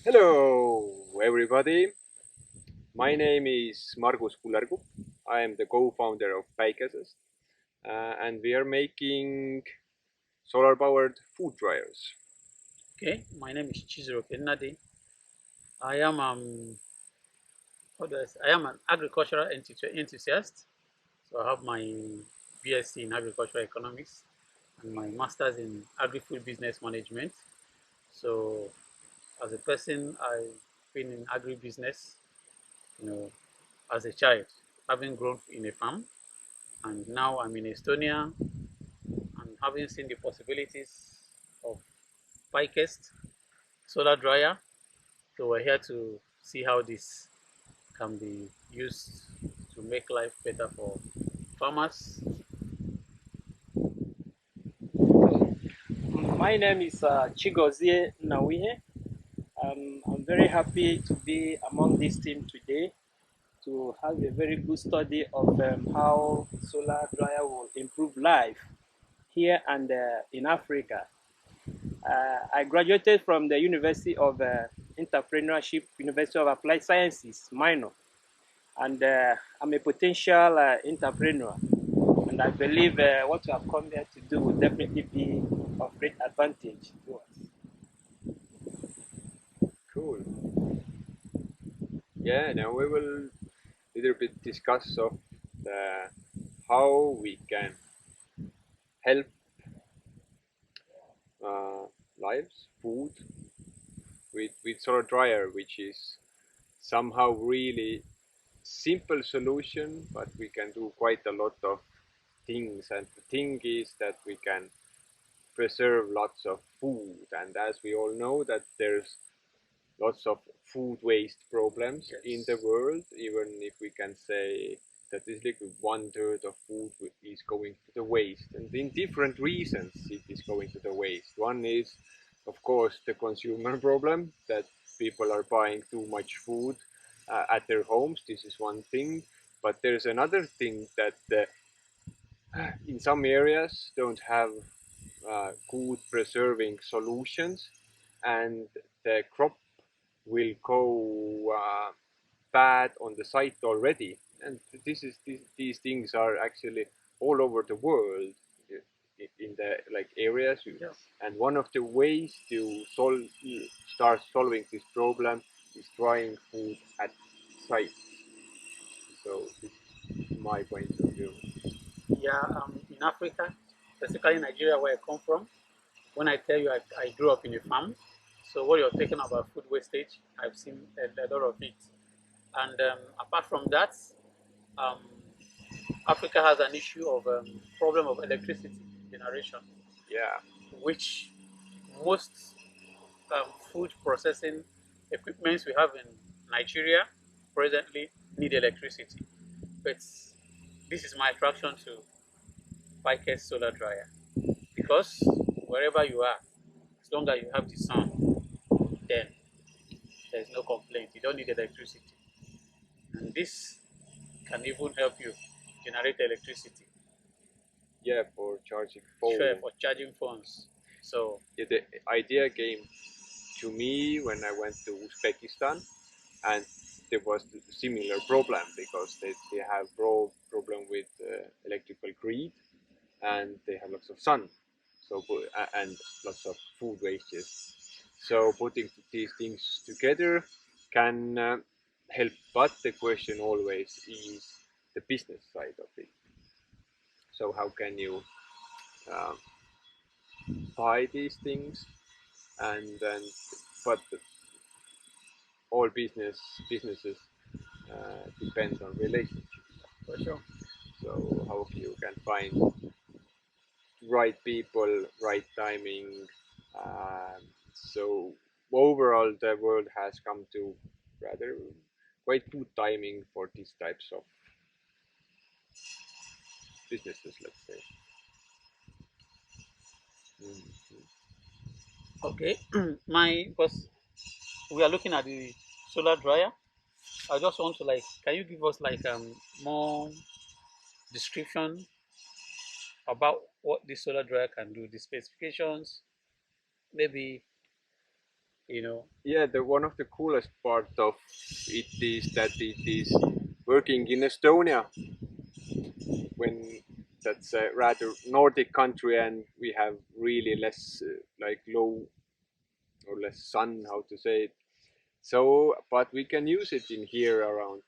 Hello everybody, my name is Margus Kullerkupp. I am the co-founder of PäikesEST and we are making solar powered food dryers. Okay, my name is Chizuruoke Nnadi. I am I am an agricultural enthusiast. So I have my BSc in agricultural economics and my master's in agri-food business management. So as a person, I've been in agribusiness, you know, as a child, having grown in a farm, and now I'm in Estonia and having seen the possibilities of PäikesEST solar dryer. So we're here to see how this can be used to make life better for farmers. My name is Chigozie Nnawuihe. I'm very happy to be among this team today to have a very good study of how solar dryer will improve life here and in Africa. I graduated from the University of Entrepreneurship, University of Applied Sciences, minor, and I'm a potential entrepreneur. And I believe what we have come here to do will definitely be of great advantage to us. Cool. Yeah, now we will little bit discuss of how we can help uh, lives, food with solar dryer, which is somehow really simple solution, but we can do quite a lot of things. And the thing is that we can preserve lots of food. And as we all know that there's lots of food waste problems in the world, even if we can say statistically 1/3 of food is going to the waste, and in different reasons it is going to the waste. One is, of course, the consumer problem that people are buying too much food at their homes. This is one thing, but there's another thing that in some areas don't have good preserving solutions, and the crop will go bad on the site already. And these things are actually all over the world in the like areas. Yeah. And one of the ways to start solving this problem is drying food at site. So this is my point of view. Yeah, in Africa, specifically Nigeria, where I come from, when I tell you I grew up in a farm, so what you're talking about food wastage, I've seen a lot of it. And apart from that, um, Africa has an issue of problem of electricity generation, Yeah. which most food processing equipments we have in Nigeria presently need electricity. But this is my attraction to PäikesEST solar dryer because wherever you are, as long as you have the sun, then there's no complaint. You don't need electricity, and this can even help you generate electricity. Yeah, for charging Sure, phone. for charging phones. So Yeah, the idea came to me when I went to Uzbekistan, and there was a similar problem because they have problem with electrical grid, and they have lots of sun, so and lots of food wastes. So putting these things together can help, but the question always is the business side of it. So how can you um, buy these things, and then but all businesses depend on relationships. for sure. So how you can find right people, right timing. So overall, the world has come to rather quite good timing for these types of businesses, let's say. Mhm. Okay, my because we are looking at the solar dryer. I just want to like, can you give us like more description about what this solar dryer can do, the specifications, maybe you know. Yeah, the one of the coolest part of it is that it is working in Estonia, when that's a rather Nordic country and we have really less like low or less sun, how to say it. So, but we can use it in here around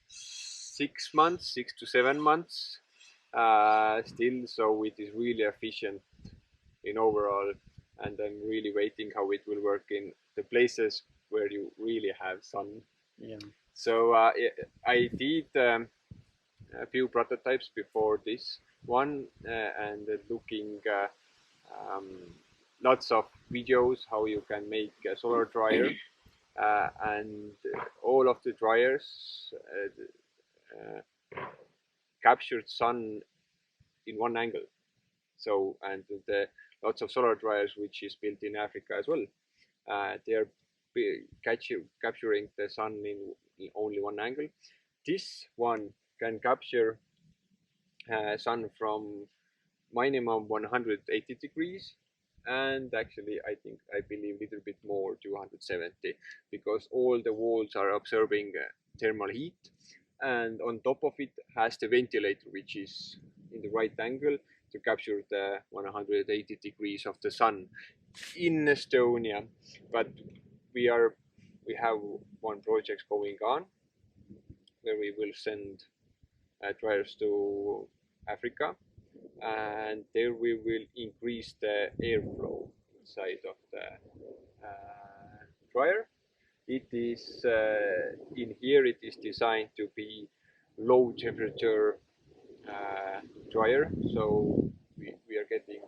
6 months, 6 to 7 months still. So it is really efficient in overall, and I'm really waiting how it will work in the places where you really have sun. Yeah. So I did a few prototypes before this one, and looking um, lots of videos how you can make a solar dryer, and all of the dryers captured sun in one angle. So, and the lots of solar dryers which is built in Africa as well, they are capturing the sun in only one angle. This one can capture sun from minimum 180 degrees, and actually I believe a little bit more, 270, because all the walls are absorbing thermal heat, and on top of it has the ventilator which is in the right angle to capture the 180 degrees of the sun in Estonia. But we have one project going on where we will send dryers to Africa, and there we will increase the airflow inside of the dryer. It is in here. It is designed to be low temperature dryer, so we are getting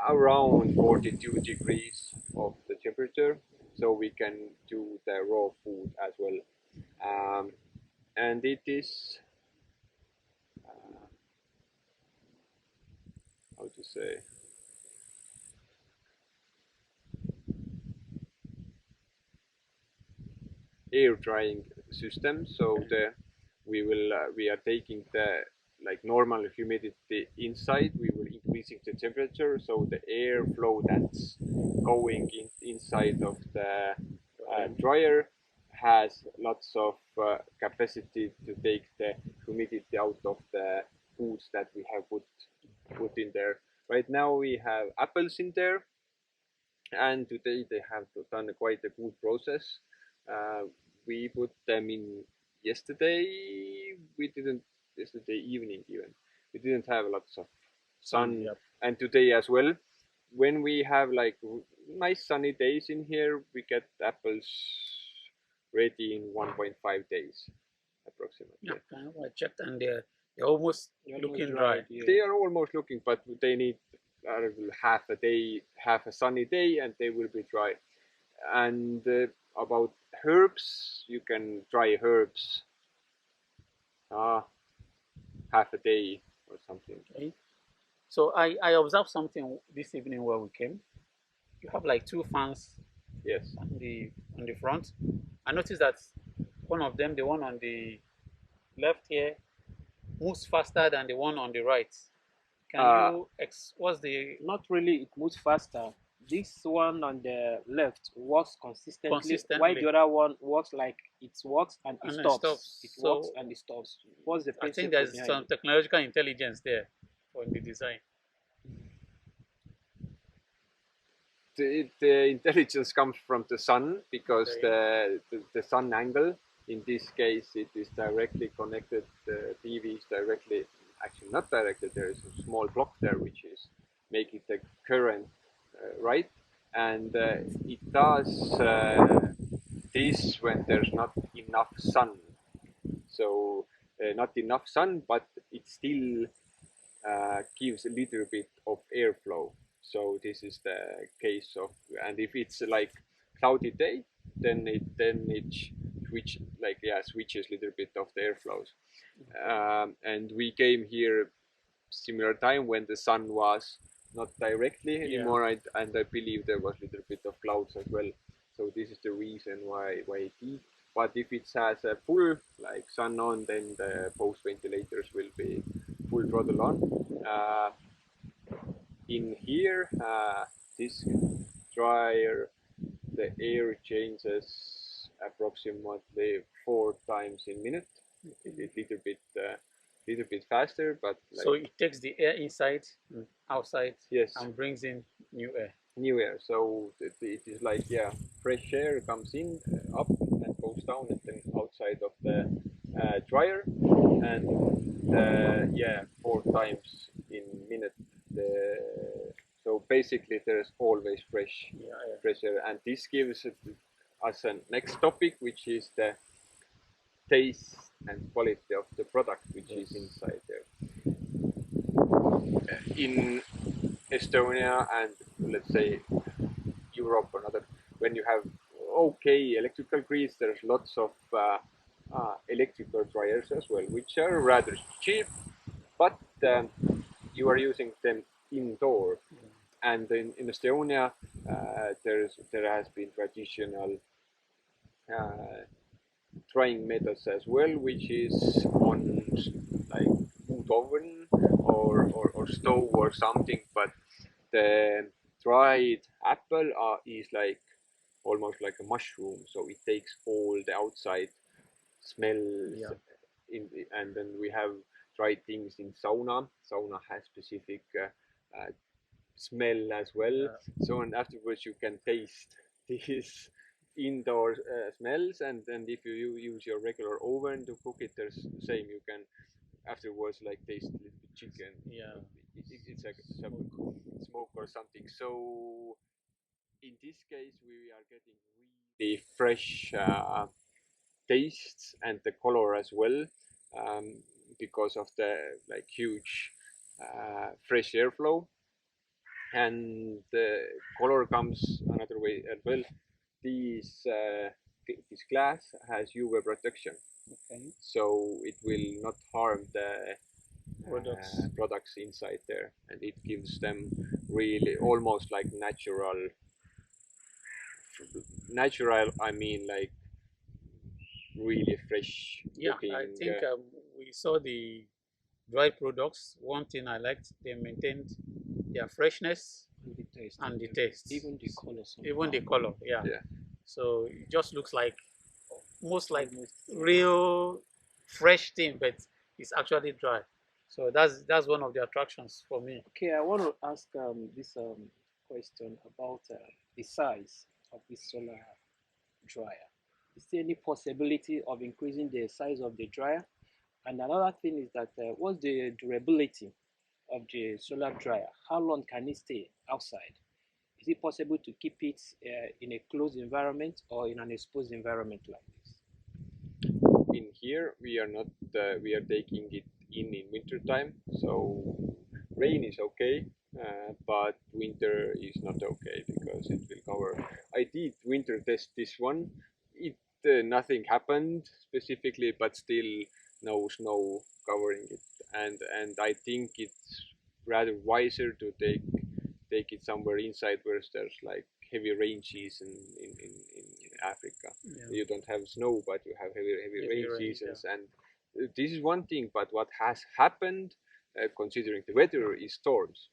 around 42 degrees of the temperature, so we can do the raw food as well. And it is how to say, air drying system. So we are taking the like normal humidity inside, we will increasing the temperature, so the air flow that's going inside of the dryer has lots of capacity to take the humidity out of the foods that we have put in there. Right now we have apples in there, and today they have done quite a good process. Uh, we put them in yesterday. We didn't yesterday evening even. We didn't have lots of sun, Yep. and today as well. When we have like nice sunny days in here, we get apples ready in 1.5 days approximately. Yeah, kind of, I checked, and they're almost looking dry. Yeah. They are almost looking, but they need half a day, half a sunny day, and they will be dry. And about herbs, you can dry herbs half a day or something. Okay. So I observed something this evening where we came. You have like two fans Yes. on the front. I noticed that one of them, the one on the left here, moves faster than the one on the right. Can you what's the Not really, it moves faster. This one on the left works consistently, while the other one works like it works and it and stops. It works So and it stops. What's the I think principle there's behind some it? technological intelligence there for the design. The intelligence comes from the sun, because Okay. the sun angle, in this case it is directly connected, the PV is directly, actually not directed, there is a small block there which is making the current right, and it does this when there's not enough sun. So not enough sun, but it still gives a little bit of airflow. So this is the case of, and if it's like cloudy day, then it switches a little bit of the airflows. And we came here similar time when the sun was not directly anymore, and I believe there was a little bit of clouds as well. So this is the reason why it is. But if it has a full like sun on, then the post ventilators will be full throttle on. In here, this dryer the air changes approximately 4 times in minute. It's little bit faster, but like, so it takes the air inside and outside, yes, and brings in new air. new air. So it is like, yeah, fresh air comes in up and goes down, and then outside of the dryer, and yeah, 4 times in minute. So basically, there's always fresh air, and this gives us a next topic, which is the taste and quality of the product which is inside there. In Estonia and let's say Europe or other, when you have okay electrical grids, there's lots of electrical dryers as well, which are rather cheap, but you are using them indoor. And in Estonia, there has been traditional drying methods as well, which is on like wood oven or stove or something. But the dried apple is like almost like a mushroom, so it takes all the outside smells and then we have dried things in sauna. Sauna has specific smell as well. So and afterwards you can taste these indoor smells, and then if you use your regular oven to cook it, there's the same. You can afterwards like taste a little bit chicken. It's like some smoke or something. So in this case, we are getting really fresh tastes and the color as well, because of the like huge fresh airflow. And the color comes another way as well. This glass has UV protection, so it will not harm the products inside there, and it gives them really almost like natural. I mean, like really fresh. Looking, I think we saw the dry products. One thing I liked, they maintained their freshness and the taste. Even the color. Even the color, yeah. So it just looks like almost like real fresh thing, but it's actually dry. So that's one of the attractions for me. Okay, I want to ask this question about the size of this solar dryer. Is there any possibility of increasing the size of the dryer? And another thing is that what's the durability of the solar dryer? How long can it stay outside? Is it possible to keep it in a closed environment or in an exposed environment like this? In here, we are not. We are taking it in winter time, so rain is okay, but winter is not okay because it will cover. I did winter test this one. It nothing happened specifically, but still no snow covering it, and I think it's rather wiser to take it somewhere inside where there's like heavy rain season in Africa. You don't have snow, but you have heavy rain seasons, and this is one thing. But what has happened, considering the weather, is storms,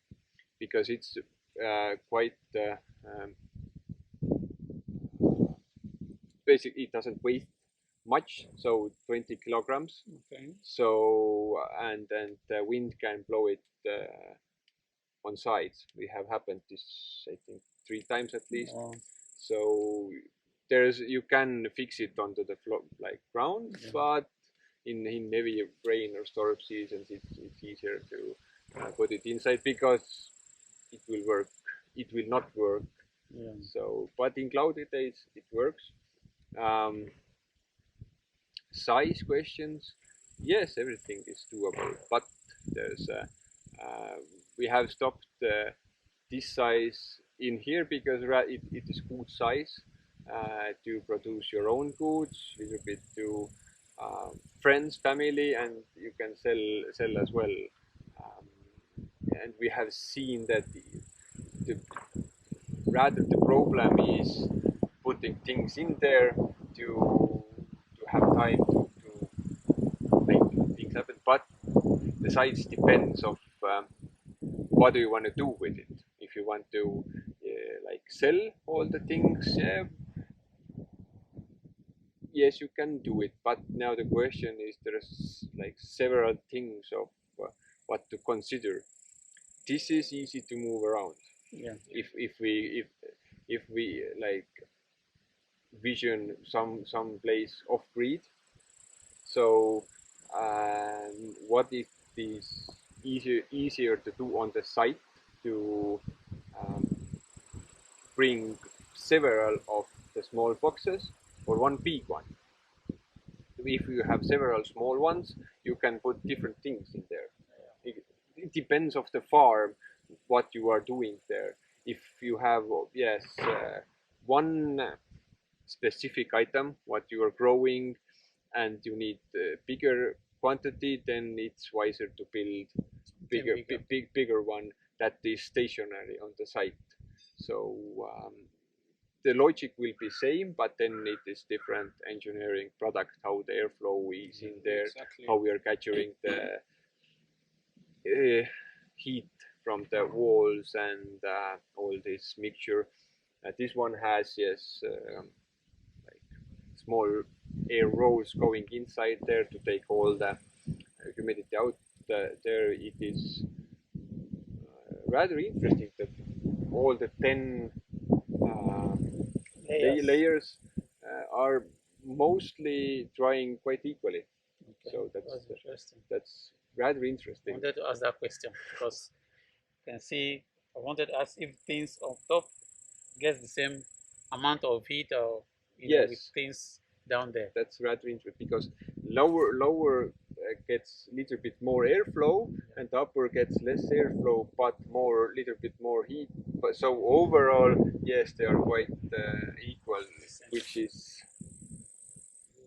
because it's quite basically it doesn't weigh much, so 20 kilograms. So and the wind can blow it on sides. We have happened this, I think, 3 times at least. So you can fix it onto the floor like ground, but in heavy rain or storm seasons, it's easier to put it inside because it will work. It will not work. So, but in cloudy days it works. Size questions, yes, everything is doable, but there's we have stopped this size in here because it is good size to produce your own goods, a little bit to friends, family, and you can sell as well. And we have seen that rather the problem is putting things in there to have time to make things happen. But the size depends of what do you want to do with it. If you want to like sell all the things. Yes, you can do it, but now the question is there's like several things of what to consider. This is easy to move around. Yeah. If we like vision some place off grid. So what is this easier to do on the site to um, bring several of the small boxes or one big one? If you have several small ones, you can put different things in there. It depends of the farm what you are doing there. If you have one specific item what you are growing and you need bigger quantity, then it's wiser to build bigger one that is stationary on the site. So the logic will be same, but then it is different engineering product, how the airflow is in there, how we are capturing the heat from the walls and all this mixture. This one has like small air rolls going inside there to take all the humidity out there. It is rather interesting that all the 10 layers are mostly drying quite equally. Okay. So that's interesting. That's rather interesting. I wanted to ask that question because you can see I wanted to ask if things on top gets the same amount of heat or Yes, with things down there. That's rather interesting because lower gets a little bit more airflow and upper gets less airflow but little bit more heat. But so overall, yes, they are quite equal, which is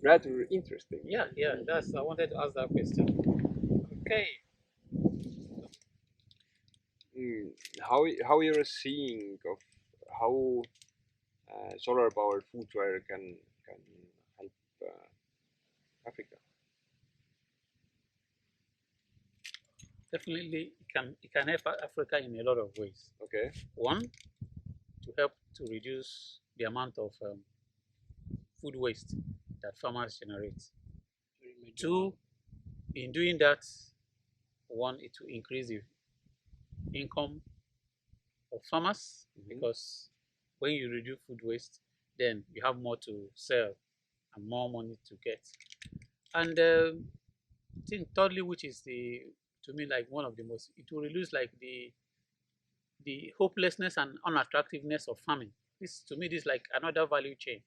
rather interesting. Yeah, that's I wanted to ask that question. Okay. How you're seeing of how solar powered food dryer can help Africa? Definitely, it can help Africa in a lot of ways. Okay. One, to help to reduce the amount of food waste that farmers generate. Two, in doing that, one, it will increase the income of farmers because when you reduce food waste, then you have more to sell and more money to get. And I think thirdly, which is to me like one of the most, it will reduce like the hopelessness and unattractiveness of farming. This to me, this is like another value chain.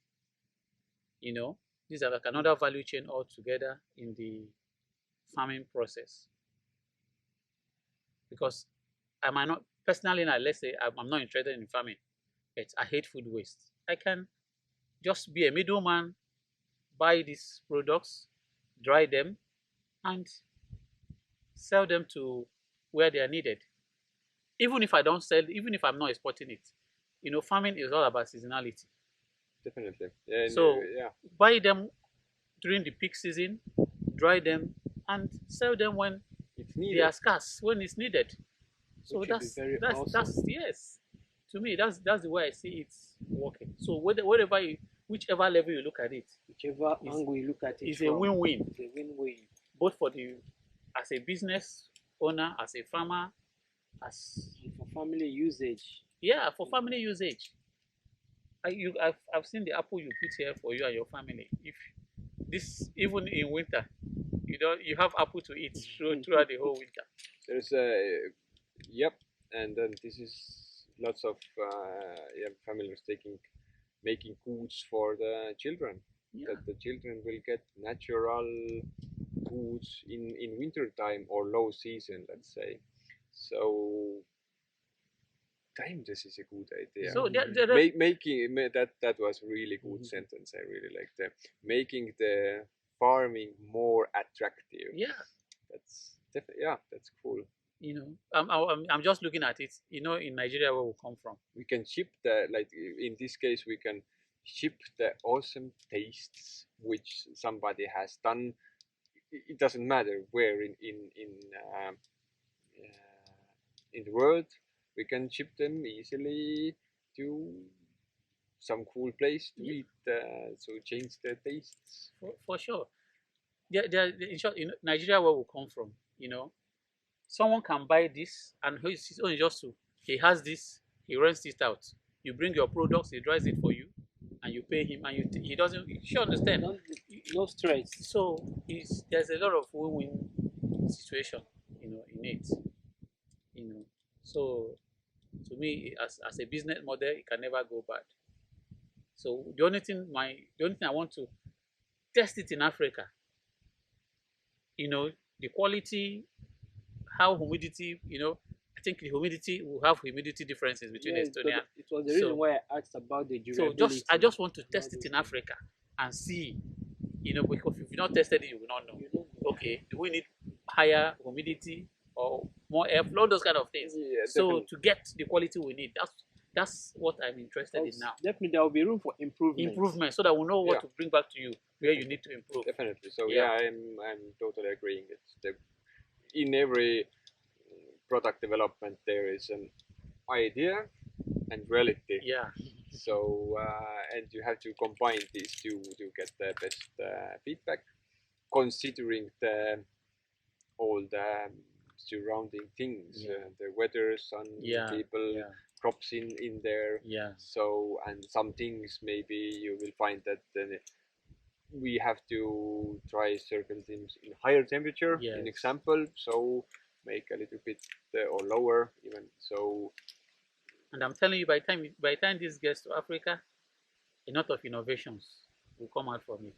You know, these are like another value chain altogether in the farming process. Because I might not personally, now let's say I'm not interested in farming, but I hate food waste. I can just be a middleman, buy these products, dry them, and sell them to where they are needed. Even if I don't sell, even if I'm not exporting it, farming is all about seasonality. Definitely. And, so buy them during the peak season, dry them, and sell them when it's needed. They are scarce, when it's needed. So that's awesome. yes. To me, that's the way I see it working. So whichever level you look at it, whichever angle you look at it, is a win-win. It's a win-win. Both for as a business owner, as a farmer, and for family usage. Yeah, for family usage. I've seen the apple you put here for you and your family. If this, even in winter, you have apple to eat throughout the whole winter. There's and then this is lots of families making foods for the children. That the children will get natural foods in winter time or low season, let's say. So this is a good idea. So making that was really good sentence. I really liked that. Making the farming more attractive. Yeah, that's that's cool. I'm just looking at it. In Nigeria where we come from, we can ship in this case we can ship the awesome tastes which somebody has done. It doesn't matter where in the world. We can ship them easily to some cool place to eat, so change the tastes. For sure. In short, Nigeria, where we come from, someone can buy this and his own is just to, he has this, he rents it out. You bring your products, he dries it for you, and you pay him, and he doesn't. You understand? No stress. So there's a lot of win-win situation, in it. So to me, as a business model, it can never go bad. So the only thing I want to test it in Africa. The quality, how humidity, I think the humidity will have humidity differences between Estonia. It was the reason why I asked about the durability. So I just want to test it in Africa and see, because if you've not tested it, you will not know. Okay, do we need higher humidity or more airflow, those kind of things? Yeah, so definitely. to get the quality we need, that's what I'm interested in now. Definitely, there will be room for improvement. So that we know what to bring back to you, where you need to improve. Definitely. So I'm totally agreeing. In every product development there is an idea and reality. Yeah. So and you have to combine these two to get the best feedback, considering all the surrounding things, the weather, sun, people, crops in there. Yeah. So, and some things maybe you will find that we have to try certain things in higher temperature. Yes. In example, so make a little bit or lower even. So. And I'm telling you, by the time this gets to Africa, a lot of innovations will come out from it.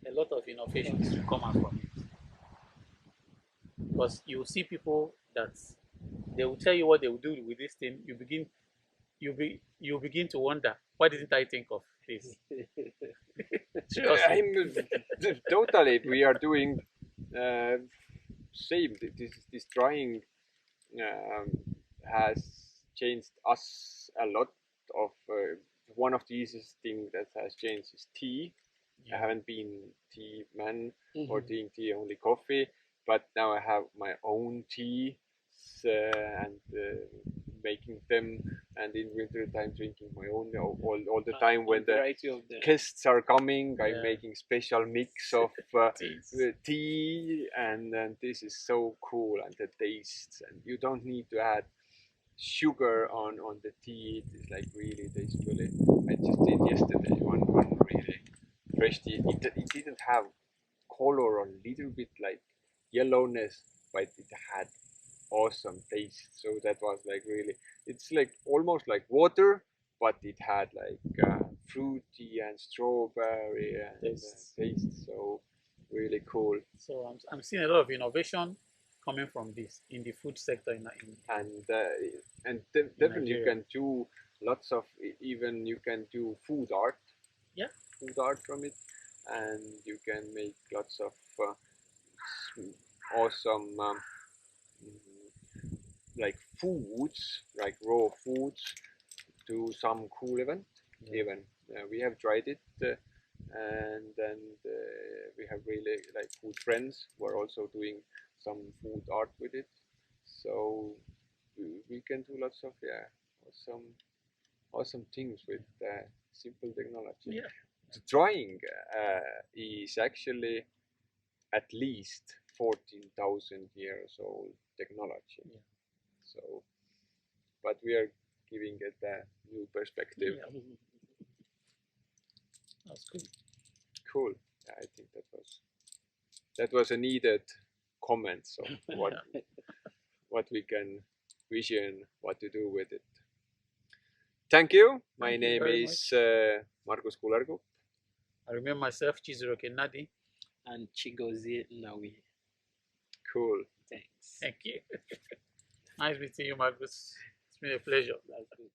A lot of innovations will come out from it. Because you will see people that they will tell you what they will do with this thing. You begin to wonder, why didn't I think of this? Totally, we are doing same. This drying has changed us a lot. Of one of the easiest things that has changed is tea. I haven't been tea man or drinking tea, only coffee, but now I have my own tea and making them, and in winter time drinking my own all the time. When the guests are coming, I'm making special mix of tea, and this is so cool, and the taste, and you don't need to add sugar on the tea. It is like really tastefully. I just did yesterday one really fresh tea. It didn't have color, or a little bit like yellowness, but it had awesome taste. So that was like really, it's like almost like water, but it had like fruity and strawberry and taste. So really cool. So I'm seeing a lot of innovation coming from this in the food sector and definitely you can do lots of, even you can do food art. Yeah. Food art from it, and you can make lots of awesome like foods, like raw foods, to some cool event. Even we have tried it, and then we have really like food friends who are also doing some food art with it. So we can do lots of awesome things with simple technology. Yeah. The drawing is actually at least 14,000 years old technology. Yeah. So, but we are giving it a new perspective. Yeah. That's good. Cool. Yeah, I think that was a needed comment. So what we can vision, what to do with it. Thank you. My name is Margus Kullerkupp. I remember myself, Chizuruoke Nnadi. And Chigozie Nnawuihe. Cool. Thanks. Thank you. Nice meeting you, Margus. It's been a pleasure. That's good.